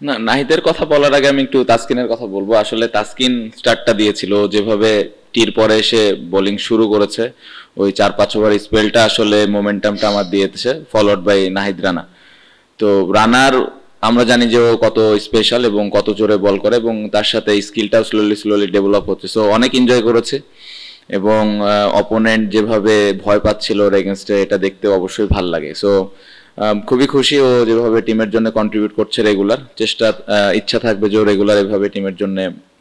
না, নাহিদের কথা বলার আগে আমি একটু তাসকিনের কথা বলবো। আসলে তাসকিন স্টার্টটা দিয়েছিল, যেভাবে টির পরে এসে বোলিং শুরু করেছে, ওই 4-5 ওভার স্পেলটা আসলে মোমেন্টামটা আমার দিয়েছে, ফলোড বাই নাহিদ রানা। তো রানার আমরা জানি যে ও কত স্পেশাল এবং কত জোরে বল করে, এবং তার সাথে স্কিলটাও স্লোলি স্লোলি ডেভেলপ হচ্ছে। সো অনেক এনজয় করেছে, এবং অপোনেন্ট যেভাবে ভয় পাচ্ছিল ওর এগেনস্টে, এটা দেখতে অবশ্যই ভাল লাগে। সো খুবই খুশি ও যেভাবে টিমের জন্য কন্ট্রিবিউট করছে রেগুলার। ইচ্ছা থাকবে যে ও রেগুলার এভাবে টিমের জন্য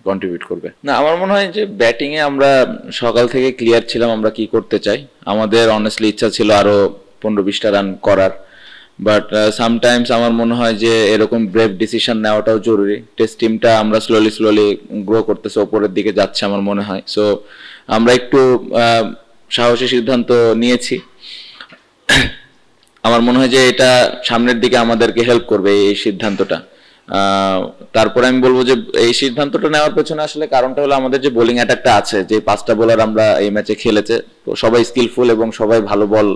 কন্ট্রিবিউট করবে। না, আমার মনে হয় যে ব্যাটিং এ আমরা সকাল থেকে ক্লিয়ার ছিলাম আমরা কি করতে চাই। আমাদের অনেস্টলি ইচ্ছা ছিল আরো 15-20টা রান করার, বাট সামটাইমস আমার মনে হয় যে এরকম ব্রেভ ডিসিশন নেওয়াটাও জরুরি। টেস্ট টিমটা আমরা স্লোলি স্লোলি গ্রো করতেছে, ওপরের দিকে যাচ্ছে আমার মনে হয়। সো আমরা একটু সাহসী সিদ্ধান্ত নিয়েছি। আমার মনে হয় যে এটা সামনের দিকে আমাদেরকে হেল্প করবে এই সিদ্ধান্তটা। তারপরে আমি বলবো যে এই সিদ্ধান্তটা নেওয়ার পেছনে আসলে কারণটা হলো আমাদের যে বোলিং অ্যাটাকটা আছে, যে 5টা বোলার আমরা এই ম্যাচে খেলেছে, তো সবাই স্কিলফুল এবং সবাই ভালো বল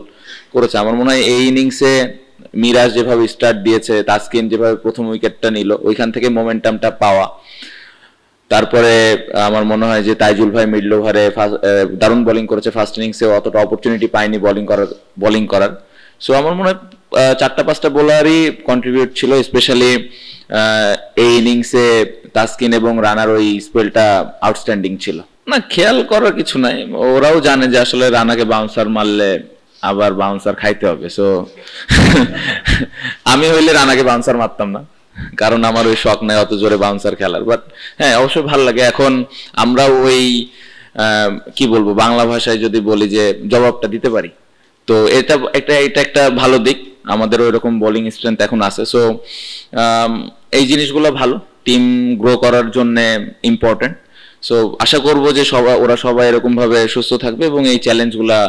করেছে। আমার মনে হয় এই ইনিংসে মিরাজ যেভাবে স্টার্ট দিয়েছে, তাসকিন যেভাবে প্রথম উইকেটটা নিল, ওইখান থেকে মোমেন্টামটা পাওয়া। তারপরে আমার মনে হয় যে তাইজুল ভাই মিডল ওভারে দারুণ বোলিং করেছে, ফার্স্ট ইনিংসে অতটা অপরচুনিটি পায়নি বোলিং করার। সো আমার মনে হয় 4-5টা বোলারই কন্ট্রিবিউট ছিল, স্পেশালি এই ইনিংসে তাসকিন এবং রানার ওই স্পেলটা আউটস্ট্যান্ডিং ছিল। না, খেয়াল করার কিছু নাই, ওরাও জানে যে আসলে রানাকে বাউন্সার মারলে আবার বাউন্সার খাইতে হবে। সো আমি হইলে রানাকে বাউন্সার মারতাম না, কারণ আমার ওই শখ নাই অত জোরে বাউন্সার খেলার। বাট হ্যাঁ, অবশ্যই ভালো লাগে। এখন আমরা ওই কি বলবো, বাংলা ভাষায় যদি বলি যে জবাবটা দিতে পারি, তো এটা একটা ভালো দিক। আমাদের ওই রকম বোলিং স্ট্রেংথ এখন আছে। সো এই জিনিসগুলো ভালো, টিম গ্রো করার জন্য ইম্পর্টেন্ট। সো আশা করবো যে ওরা সবাই এরকম ভাবে সুস্থ থাকবে এবং এই চ্যালেঞ্জগুলা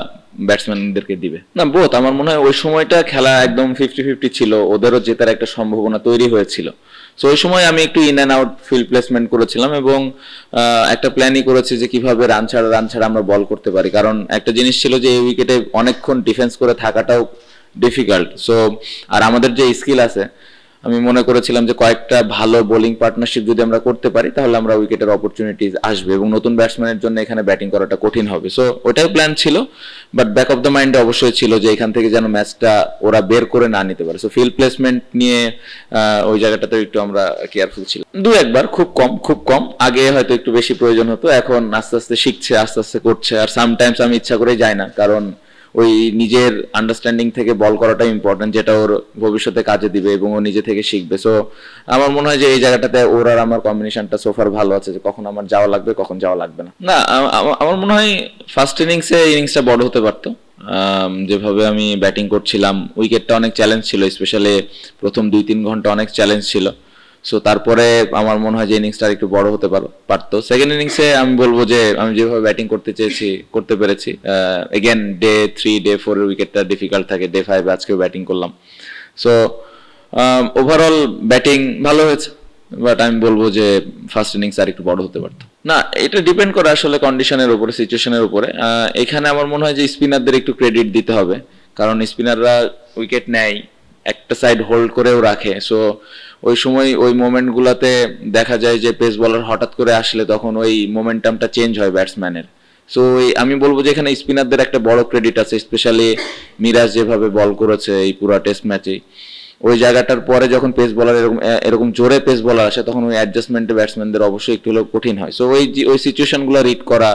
ব্যাটসম্যানদেরকে দিবে। না, বোথ। আমার মনে হয় ওই সময়টা খেলা একদম 50-50 ছিল, ওদেরও জেতার একটা সম্ভাবনা তৈরি হয়েছিল। সো ওই সময় আমি একটু in and out field placement করেছিলাম, এবং একটা প্ল্যানই করেছি যে কিভাবে রান ছাড়া আমরা বল করতে পারি। কারণ একটা জিনিস ছিল যে এই উইকেটে অনেকক্ষণ ডিফেন্স করে থাকাটাও ডিফিকাল্ট। সো আর আমাদের যে স্কিল আছে, আমি মনে করেছিলাম যে কয়েকটা ভালো বোলিং পার্টনারশিপ যদি আমরা করতে পারি, তাহলে আমরা উইকেটের অপরচুনিটিজ আসবে এবং নতুন ব্যাটসম্যানের জন্য এখানে ব্যাটিং করাটা কঠিন হবে। সো ওটাই প্ল্যান ছিল, বাট ব্যাক অফ দ্য মাইন্ডে অবশ্যই ছিল যে এখান থেকে যেন ম্যাচটা ওরা বের করে না নিতে পারে। সো ফিল্ড প্লেসমেন্ট নিয়ে ওই জায়গাটাতে একটু আমরা কেয়ারফুল ছিলাম। একবার, খুব কম। আগে হয়তো একটু বেশি প্রয়োজন হতো, এখন আস্তে আস্তে শিখছে, আস্তে আস্তে করছে। আর সামটাইমস আমি ইচ্ছা করে যাই না, কারণ ওই নিজের আন্ডারস্ট্যান্ডিং থেকে বল করাটা ইম্পর্টেন্ট, যেটা ওর ভবিষ্যতে কাজে দিবে এবং ও নিজে থেকে শিখবে। সো আমার মনে হয় যে এই জায়গাটাতে ওর আর আমার কম্বিনেশনটা সোফার ভালো আছে, যে কখন আমার যাওয়া লাগবে, কখন যাওয়া লাগবে না। না, আমার মনে হয় ফার্স্ট ইনিংসটা বড় হতে পারতো। যেভাবে আমি ব্যাটিং করছিলাম, উইকেটটা অনেক চ্যালেঞ্জ ছিল, স্পেশালি প্রথম 2-3 ঘন্টা অনেক চ্যালেঞ্জ ছিল। সো তারপরে আমার মনে হয় যে ইনিংসটা একটু বড় হতে পারতো। সেকেন্ড ইনিংসে আমি বলবো যে আমি যেভাবে ব্যাটিং করতে পেরেছি, এগেন ডে 3 ডে 4 এর উইকেটটা ডিফিকাল্ট থাকে, ডে 5 আজকেও ব্যাটিং করলাম। সো ওভারঅল ব্যাটিং ভালো হয়েছে, বাট আমি বলবো যে ফার্স্ট ইনিংস আর একটু বড় হতে পারতো। না, এটা ডিপেন্ড করে আসলে কন্ডিশনের উপরে, সিচুয়েশনের উপরে। এখানে আমার মনে হয় যে স্পিনারদের একটু ক্রেডিট দিতে হবে, কারণ স্পিনাররা উইকেট নেয়, একটা সাইড হোল্ড করেও রাখে। সো ওই সময় ওই মোমেন্ট গুলাতে দেখা যায় যে পেস বলার হঠাৎ করে আসলে তখন ওই মোমেন্টামটা চেঞ্জ হয় ব্যাটসম্যানের। সো আমি বলবো যে এখানে স্পিনারদের একটা বড় ক্রেডিট আছে, স্পেশালি মিরাজ যেভাবে বল করেছে এই পুরো টেস্ট ম্যাচে। ওই জায়গাটার পরে যখন পেস বলার এরকম জোরে পেস বলার আসে, তখন ওই অ্যাডজাস্টমেন্টে ব্যাটসম্যানদের অবশ্যই একটু হলেও কঠিন হয়। সো ওই সিচুয়েশনগুলো রিড করা,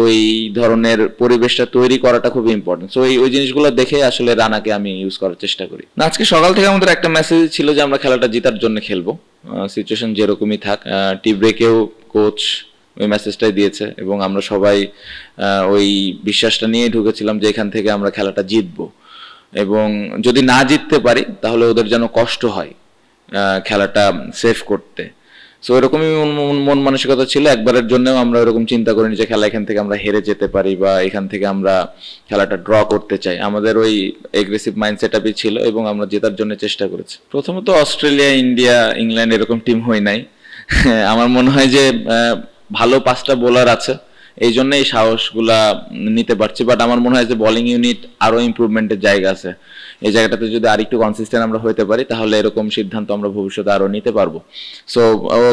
ওই ধরনের পরিবেশটা তৈরি করাটা খুব ইম্পর্টেন্ট। সো ওই জিনিসগুলো দেখে আসলে রানাকে আমি ইউজ করার চেষ্টা করি। না, আজকে সকাল থেকে আমাদের একটা মেসেজ ছিল যে আমরা খেলাটা জেতার জন্য খেলবো, সিচুয়েশন যেরকমই থাক। টি ব্রেকেও কোচ ওই মেসেজটাই দিয়েছে, এবং আমরা সবাই ওই বিশ্বাসটা নিয়ে ঢুকেছিলাম যে এখান থেকে আমরা খেলাটা জিতবো, এবং যদি না জিততে পারি তাহলে ওদের যেন কষ্ট হয় খেলাটা সেভ করতে। সো এরকমই মন মানসিকতা ছিল। একবারের জন্যও আমরা এরকম চিন্তা করিনি যে খেলা এখান থেকে আমরা হেরে যেতে পারি বা এখান থেকে আমরা খেলাটা ড্র করতে চাই। আমাদের ওই এগ্রেসিভ মাইন্ডসেট আপই ছিল, এবং আমরা জেতার জন্য চেষ্টা করেছি। প্রথমত অস্ট্রেলিয়া, ইন্ডিয়া, ইংল্যান্ড এরকম টিম হয় নাই। আমার মনে হয় যে ভালো 5টা বোলার আছে, এই জন্য এই সাহসগুলা নিতে পারছি। বাট আমার মনে হয় যে বোলিং ইউনিট আরো ইমপ্রুভমেন্টের জায়গা আছে। এই জায়গাটাতে যদি আরেকটু কনসিস্টেন্ট আমরা হতে পারি তাহলে এরকম সিদ্ধান্ত আমরা ভবিষ্যতে আরো নিতে পারবো। সো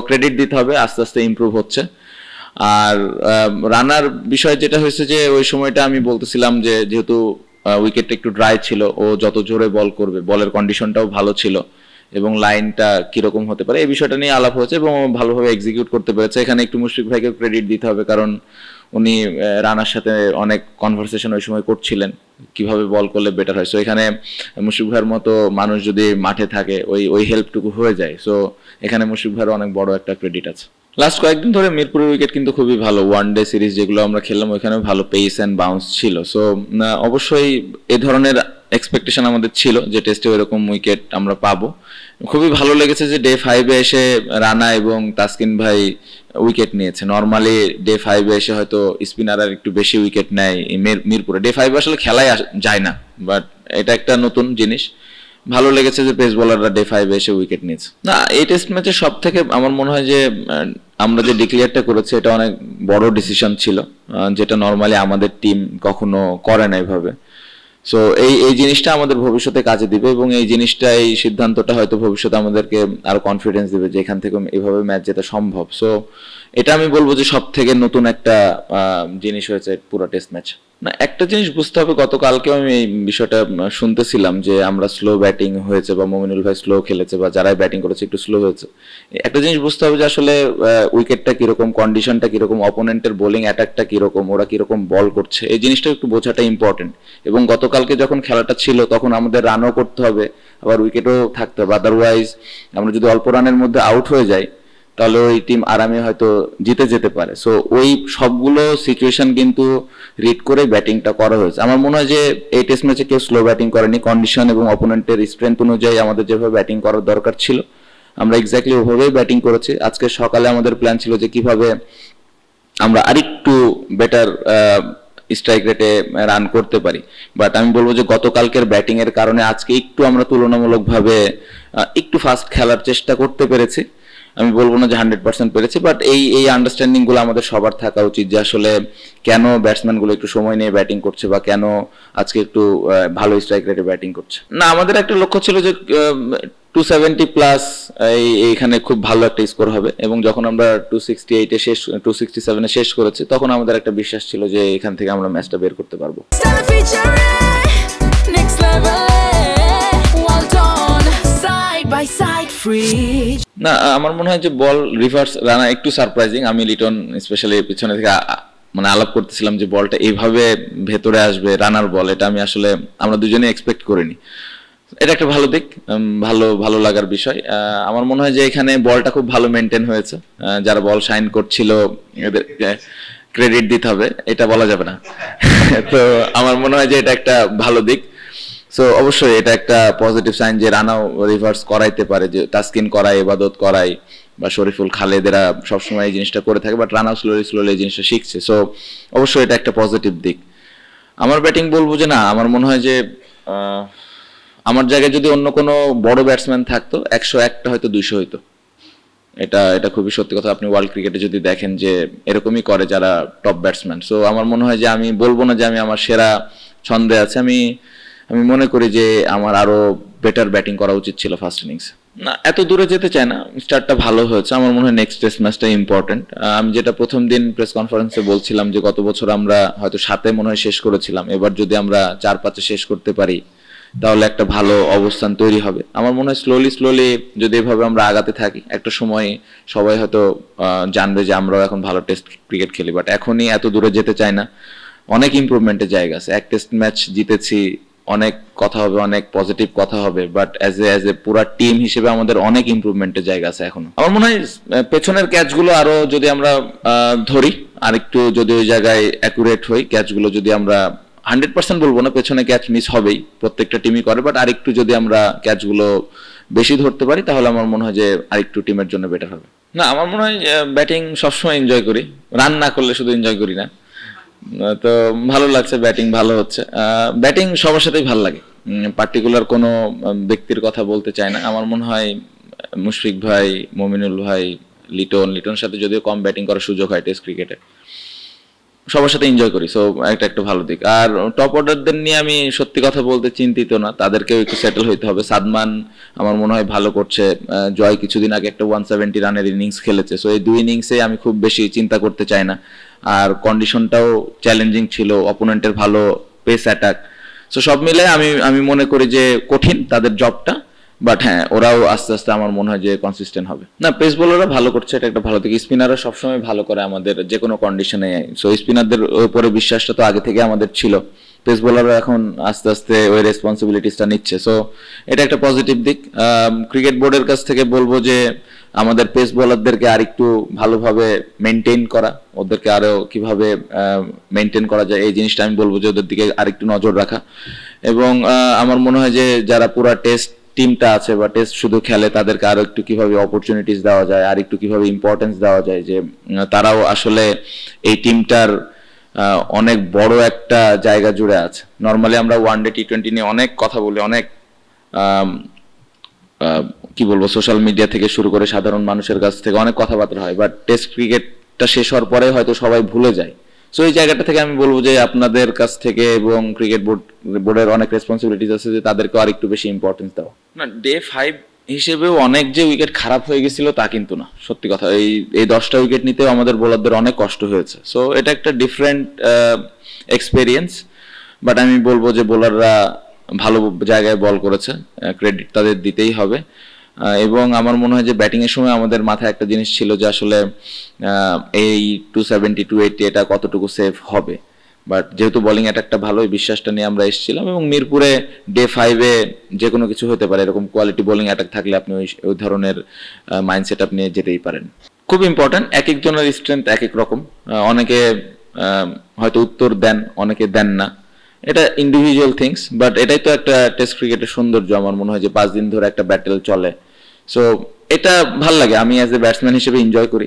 ক্রেডিট দিতে হবে, আস্তে আস্তে ইমপ্রুভ হচ্ছে। আর রানার বিষয় যেটা হয়েছে যে ওই সময়টা আমি বলতেছিলাম যে যেহেতু উইকেটটা একটু ড্রাই ছিল, ও যত জোরে বল করবে, বলের কন্ডিশনটাও ভালো ছিল এবং লাইনটা কিরকম হতে পারে এই বিষয়টা নিয়ে আলাপ হয়েছে এবং ভালোভাবে এক্সিকিউট করতে পেরেছে। এখানে একটু মুশফিক ভাইকে ক্রেডিট দিতে হবে, কারণ উনি রানার সাথে অনেক কনভারসেশন ওই সময় করছিলেন কিভাবে বল করলে বেটার হয়। সো এখানে মুশফিক ভাইয়ের মতো মানুষ যদি মাঠে থাকে ওই হেল্পটুকু হয়ে যায়। সো এখানে মুশফিক ভাইয়ের অনেক বড় একটা ক্রেডিট আছে। লাস্ট কয়েকদিন ধরে মিরপুরের উইকেট কিন্তু খুবই ভালো, ওয়ান ডে সিরিজ যেগুলো আমরা খেললাম ওইখানে ভালো পেস অ্যান্ড বাউন্স ছিল। সো অবশ্যই এ ধরনের এক্সপেকটেশন আমাদের ছিল যে টেস্টে এরকম উইকেট আমরা পাবো। খুবই ভালো লেগেছে যে ডে 5-এ এসে রানা এবং তাসকিন ভাই উইকেট নিয়েছে। নর্মালি ডে 5-এ এসে হয়তো স্পিনাররা একটু বেশি উইকেট নেয় মিরপুরে, ডে 5 আসলে খেলাই যায় না, বাট এটা একটা নতুন জিনিস। ভালো লেগেছে যে পেস বোলাররা ডে 5-এ এসে উইকেট নিয়েছে। না, এই টেস্ট ম্যাচে সব থেকে আমার মনে হয় যে আমরা যে ডিক্লেয়ারটা করেছি এটা অনেক বড় ডিসিশন ছিল, যেটা নর্মালি আমাদের টিম কখনো করে না এইভাবে। সো এই জিনিসটা আমাদের ভবিষ্যতে কাজে দিবে এবং এই জিনিসটা, এই সিদ্ধান্তটা হয়তো ভবিষ্যতে আমাদেরকে আরো কনফিডেন্স দিবে যে এখান থেকে এইভাবে ম্যাচ জেতা সম্ভব। সো এটা আমি বলবো যে সব থেকে নতুন একটা জিনিস হয়েছে পুরো টেস্ট ম্যাচ। না, একটা জিনিস বুঝতে হবে, গতকালকেও আমি এই বিষয়টা শুনতেছিলাম যে আমরা স্লো ব্যাটিং হয়েছে বা মমিনুল ভাই স্লো খেলেছে বা যারাই ব্যাটিং করেছে একটু স্লো হয়েছে। একটা জিনিস বুঝতে হবে যে আসলে উইকেটটা কিরকম, কন্ডিশনটা কিরকম, অপোনেন্টের বোলিং অ্যাটাকটা কিরকম, ওরা কিরকম বল করছে, এই জিনিসটা একটু বোঝাটা ইম্পর্টেন্ট। এবং গতকালকে যখন খেলাটা ছিল তখন আমাদের রানও করতে হবে, আবার উইকেটও থাকতে হবে। আদারওয়াইজ আমরা যদি অল্প রানের মধ্যে আউট হয়ে যাই তাহলে ওই টিম আরামে হয়তো জিতে যেতে পারে। সো ওই সবগুলো সিচুয়েশন কিন্তু রিড করে ব্যাটিংটা করা হয়েছে। আমার মনে হয় যে এই টেস্ট ম্যাচে কেউ স্লো ব্যাটিং করেনি, কন্ডিশন এবং অপোনেন্টের স্ট্রেংথ অনুযায়ী আমাদের যেভাবে ব্যাটিং করার দরকার ছিল আমরা এক্স্যাক্টলি ওভাবেই ব্যাটিং করেছি। আজকে সকালে আমাদের প্ল্যান ছিল যে কিভাবে আমরা আরেকটু বেটার স্ট্রাইক রেটে রান করতে পারি। বাট আমি বলবো যে গতকালকের ব্যাটিং এর কারণে আজকে একটু আমরা তুলনামূলকভাবে একটু ফাস্ট খেলার চেষ্টা করতে পেরেছি। আমি বলবো না যে 100% পেরেছি, বাট এই আন্ডারস্ট্যান্ডিং গুলো আমাদের সবার থাকা উচিত যে আসলে কেন ব্যাটসম্যান গুলো একটু সময় নিয়ে ব্যাটিং করছে বা কেন আজকে একটু ভালো স্ট্রাইক রেটে ব্যাটিং করছে। না, আমাদের একটা লক্ষ্য ছিল যে 270 প্লাস এইখানে খুব ভালো একটা স্কোর হবে এবং যখন আমরা 268-এ 267-এ শেষ করেছি তখন আমাদের একটা বিশ্বাস ছিল যে এখান থেকে আমরা ম্যাচটা বের করতে পারবো। না, আমার মনে হয় যে বল রিভার্স রানা একটু সারপ্রাইজিং। আমি লিটন স্পেশালি পিছনে থেকে মানে আলাপ করতেছিলাম যে বলটা এইভাবে ভেতরে আসবে রানার বল, এটা আমি আসলে আমরা দুজনেই এক্সপেক্ট করিনি। এটা একটা ভালো দিক, ভালো লাগার বিষয়। আমার মনে হয় যে এখানে বলটা খুব ভালো মেনটেন হয়েছে। যারা বল শাইন করছিল এদের ক্রেডিট দিতে হবে, এটা বলা যাবে না। তো আমার মনে হয় যে এটা একটা ভালো দিক। সো অবশ্যই এটা একটা পজিটিভ সাইন যে রানাও রিভার্স করাইতে পারে, যে তাসকিন করায়, ইবাদত করায় বা শরীফুল খালেদেরা সবসময় এই জিনিসটা করে থাকে, বাট রানাও স্লোলি এই জিনিসটা শিখছে। সো অবশ্যই এটা একটা পজিটিভ দিক। আমার ব্যাটিং বলবো যে না, আমার মনে হয় যে আমার জায়গায় যদি অন্য কোনো বড় ব্যাটসম্যান থাকতো 101টা হয়তো 200 হইতো। এটা খুবই সত্যি কথা। আপনি ওয়ার্ল্ড ক্রিকেটে যদি দেখেন যে এরকমই করে যারা টপ ব্যাটসম্যান। সো আমার মনে হয় যে আমি বলবো না যে আমি আমার সেরা ছন্দে আছে, আমি মনে করি যে আমার আরো বেটার ব্যাটিং করা উচিত ছিল ফার্স্ট ইনিংস। না, এত দূরে যেতে চাই না, স্টার্টটা ভালো হয়েছে। আমার মনে হয় নেক্সট টেস্ট ম্যাচটা ইম্পর্টেন্ট। আমি যেটা প্রথম দিন প্রেস কনফারেন্সে বলছিলাম যে গত বছর আমরা হয়তো 7-এ মনে হয় শেষ করেছিলাম, এবার যদি আমরা 4-5-এ শেষ করতে পারি তাহলে একটা ভালো অবস্থান তৈরি হবে। আমার মনে হয় স্লোলি যদি এভাবে আমরা আগাতে থাকি একটা সময় সবাই হয়তো জানবে যে আমরাও এখন ভালো টেস্ট ক্রিকেট খেলি। বাট এখনই এত দূরে যেতে চাই না, অনেক ইমপ্রুভমেন্টের জায়গা আছে। এক টেস্ট ম্যাচ জিতেছি, অনেক কথা হবে, অনেক পজিটিভ কথা হবে, বাট অ্যাজ এ পুরা টিম হিসেবে আমাদের অনেক ইমপ্রুভমেন্টের জায়গা আছে এখনো। আমার মনে হয় পেছনের ক্যাচগুলো আরো যদি আমরা ধরি, আরেকটু যদি ওই জায়গায় অ্যাকুরেট হই, ক্যাচগুলো যদি আমরা 100% বলবো না, পেছনে ক্যাচ মিস হবেই, প্রত্যেকটা টিমই করে, বাট আরেকটু যদি আমরা ক্যাচগুলো বেশি ধরতে পারি তাহলে আমার মনে হয় যে আরেকটু টিমের জন্য বেটার হবে। না, আমার মনে হয় ব্যাটিং সবসময় এনজয় করি, রান না করলে শুধু এনজয় করি না। তো ভালো লাগছে, ব্যাটিং ভালো হচ্ছে। ব্যাটিং সবার সাথেই ভালো লাগে, পার্টিকুলার কোনো ব্যক্তির কথা বলতে চাই না। আমার মনে হয় মুশফিক ভাই, মমিনুল ভাই, লিটন সাথে যদিও কম ব্যাটিং করার সুযোগ হয় টেস্ট ক্রিকেটে, সবার সাথে এনজয় করি, সো একটা একটা ভালো দিক। আর টপ অর্ডারদের নিয়ে আমি সত্যি কথা বলতে চিন্তিত না, তাদেরকেও একটু সেটেল হইতে হবে। সাদমান আমার মনে হয় ভালো করছে, জয় কিছুদিন আগে একটা 170 রানের ইনিংস খেলেছে, সো এই দুই ইনিংসে আমি খুব বেশি চিন্তা করতে চাই না। আর কন্ডিশনটাও চ্যালেঞ্জিং ছিল, অপোনেন্টের ভালো পেস অ্যাটাক, সো সব মিলে আমি আমি মনে করি যে কঠিন তাদের জবটা, বাট হ্যাঁ ওরাও আস্তে আস্তে আমার মনে হয় যে কনসিস্টেন্ট হবে। না, পেস বোলাররা ভালো করছে, এটা একটা ভালো দিক। স্পিনাররা সবসময় ভালো করে আমাদের যে কোনো কন্ডিশনে, সো স্পিনারদের উপরে বিশ্বাসটা তো আগে থেকে আমাদের ছিল। পেস বোলাররা এখন আস্তে আস্তে ওই রেসপন্সিবিলিটিসটা নিচ্ছে, সো এটা একটা পজিটিভ দিক। ক্রিকেট বোর্ডের কাছ থেকে বলবো যে আমাদের পেস বোলারদেরকে আরেকটু ভালোভাবে মেনটেন করা, ওদেরকে আরো কিভাবে মেনটেন করা যায় এই জিনিসটা আমি বলবো যে ওদের দিকে আরেকটু নজর রাখা। এবং আমার মনে হয় যে যারা পুরা টেস্ট টিমটা আছে বা টেস্ট শুধু খেলে তাদেরকে আরো একটু কিভাবে অপরচুনিটিস দেওয়া যায়, আর একটু কিভাবে ইম্পর্টেন্স দেওয়া যায়, যে তারাও আসলে এই টিমটার অনেক বড় একটা জায়গা জুড়ে আছে। নর্মালি আমরা ওয়ানডে টি-20 নিয়ে অনেক কথা বলি, অনেক কি বলবো সোশ্যাল মিডিয়া থেকে শুরু করে সাধারণ মানুষের কাছ থেকে অনেক কথাবার্তা হয়, বাট টেস্ট ক্রিকেটটা শেষ হওয়ার পরে হয়তো সবাই ভুলে যায়। সো এই জায়গাটা থেকে আমি বলবো যে আপনাদের কাছ থেকে এবং ক্রিকেট বোর্ডের অনেক রেসপন্সিবিলিটিস আছে যে তাদেরকে আর একটু বেশি ইম্পর্টেন্স দেওয়া। না, ডে 5 হিসেবেও অনেক যে উইকেট খারাপ হয়ে গেছিল তা কিন্তু না, সত্যি কথা। এই এই 10টা উইকেট নিতেও আমাদের বোলারদের অনেক কষ্ট হয়েছে, সো এটা একটা ডিফারেন্ট এক্সপেরিয়েন্স। বাট আমি বলবো যে বোলাররা ভালো জায়গায় বল করেছে, ক্রেডিট তাদের দিতেই হবে। এবং আমার মনে হয় যে ব্যাটিং এর সময় আমাদের মাথায় একটা জিনিস ছিল যে আসলে এই 270 280 এটা কতটুকু সেফ হবে, বাট যেহেতু বোলিং অ্যাটাকটা ভালো, এই বিশ্বাসটা নিয়ে আমরা এসেছিলাম। এবং মিরপুরে ডে 5-এ যে কোনো কিছু হতে পারে, এরকম কোয়ালিটি বোলিং অ্যাটাক থাকলে আপনি ওই ধরনের মাইন্ডসেট আপনি যেতেই পারেন। খুব ইম্পর্টেন্ট, এক একজনের স্ট্রেংথ এক এক রকম, অনেকে হয়তো উত্তর দেন, অনেকে দেন না, এটা ইন্ডিভিজুয়াল থিংস। বাট এটাই তো একটা টেস্ট ক্রিকেটের সৌন্দর্য, আমার মনে হয় যে 5 দিন ধরে একটা ব্যাটেল চলে, সো এটা ভাল লাগে। আমি অ্যাজ এ ব্যাটসম্যান হিসেবে এনজয় করি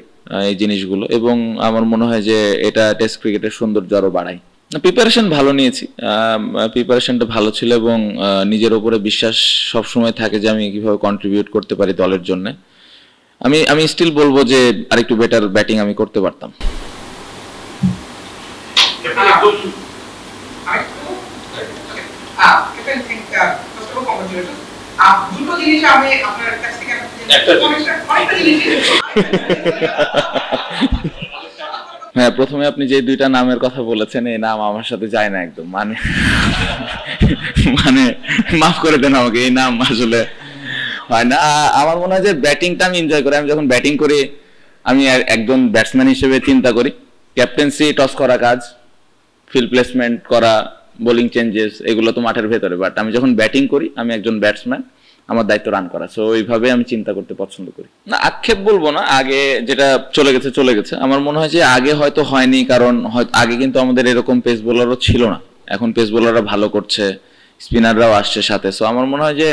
এই জিনিসগুলো, এবং আমার মনে হয় যে এটা টেস্ট ক্রিকেটের সৌন্দর্য আরো বাড়ায়। প্রিপারেশন ভালো নিয়েছি, প্রিপারেশনটা ভালো ছিল, এবং নিজের উপরে বিশ্বাস সবসময় থাকে যে আমি কিভাবে কন্ট্রিবিউট করতে পারি দলের জন্য। আমি স্টিল বলবো যে আরেকটু বেটার ব্যাটিং আমি করতে পারতাম। দুটো জিনিস আমি আপনার কাছ থেকে অনেকটা জিনিস হ্যাঁ, প্রথমে আপনি যে দুইটা নামের কথা বলেছেন, এই নাম আমার সাথে যায় না একদম, মানে মানে মাফ করে দেন আমাকে, এই নাম আসলে হয় না। আমার মনে হয় যে ব্যাটিংটা আমি এনজয় করি। আমি যখন ব্যাটিং করি আমি একজন ব্যাটসম্যান হিসেবে চিন্তা করি ক্যাপ্টেন্সি, টস করা কাজ, ফিল্ড প্লেসমেন্ট করা, বোলিং চেঞ্জেস, এগুলো তো মাঠের ভেতরে। বাট আমি যখন ব্যাটিং করি আমি একজন ব্যাটসম্যান, আমার দায়িত্ব রান করা, সো ওইভাবে আমি চিন্তা করতে পছন্দ করি। না, আক্ষেপ বলবো না, আগে যেটা চলে গেছে চলে গেছে। আমার মনে হয় যে আগে হয়তো হয়নি, কারণ হয়তো আগে কিন্তু আমাদের এরকম পেস বোলারও ছিল না। এখন পেস বোলাররা ভালো করছে, স্পিনাররাও আসছে সাথে, সো আমার মনে হয় যে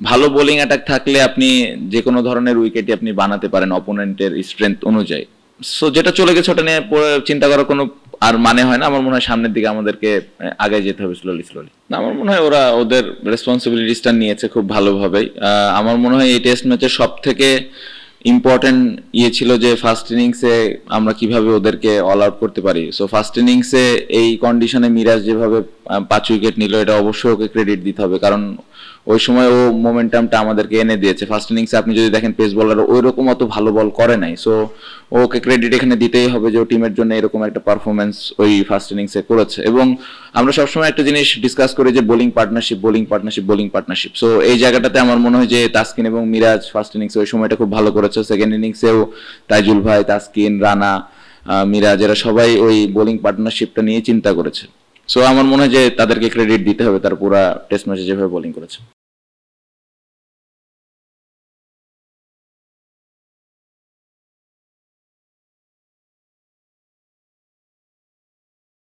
ভালো বোলিং অ্যাটাক থাকলে আপনি যে কোনো ধরনের উইকেটই আপনি বানাতে পারেন অপোনেন্টের স্ট্রেংথ অনুযায়ী। সো যেটা চলে গেছে ওটা নিয়ে চিন্তা করার কোনো আর মানে হয় না। আমার মনে হয় সামনের দিকে আমাদেরকে আগে যেতে হবে স্লোলি স্লোলি। আমার মনে হয় ওরা ওদের রেসপন্সিবিলিটিসটা নিয়েছে খুব ভালোভাবেই। আমার মনে হয় এই টেস্ট ম্যাচের সব থেকে ইম্পর্টেন্ট ছিল যে ফার্স্ট ইনিংসে আমরা কিভাবে ওদেরকে অল আউট করতে পারি। সো ফার্স্ট ইনিংসে এই কন্ডিশনে মিরাজ যেভাবে 5 উইকেট নিল, এটা অবশ্যই ওকে ক্রেডিট দিতে হবে, কারণ ওই সময় ও মোমেন্টামটা আমাদেরকে এনে দিয়েছে। ফার্স্ট ইনিংসে আপনি যদি দেখেন পেস বোলার ওই রকম অত ভালো বল করে নাই, সো ওকে ক্রেডিট এখানে দিতেই হবে যে ও টিমের জন্য এরকম একটা পারফরমেন্স ওই ফার্স্ট ইনিংসে করেছে। এবং আমরা সবসময় একটা জিনিস ডিসকাস করি যে bowling partnership, bowling partnership, bowling partnership. So এই জায়গাটাতে আমার মনে হয় যে তাসকিন এবং মিরাজ ফার্স্ট ইনিংসে ওই সময়টা খুব ভালো করেছে। সেকেন্ড ইনিংসেও তাইজুল ভাই, তাসকিন, রানা, মিরাজ, এরা সবাই ওই বোলিং পার্টনারশিপটা নিয়ে চিন্তা করেছে। সো আমার মনে হয় যে তাদেরকে ক্রেডিট দিতে হবে তার পুরা টেস্ট ম্যাচে যেভাবে বোলিং করেছে।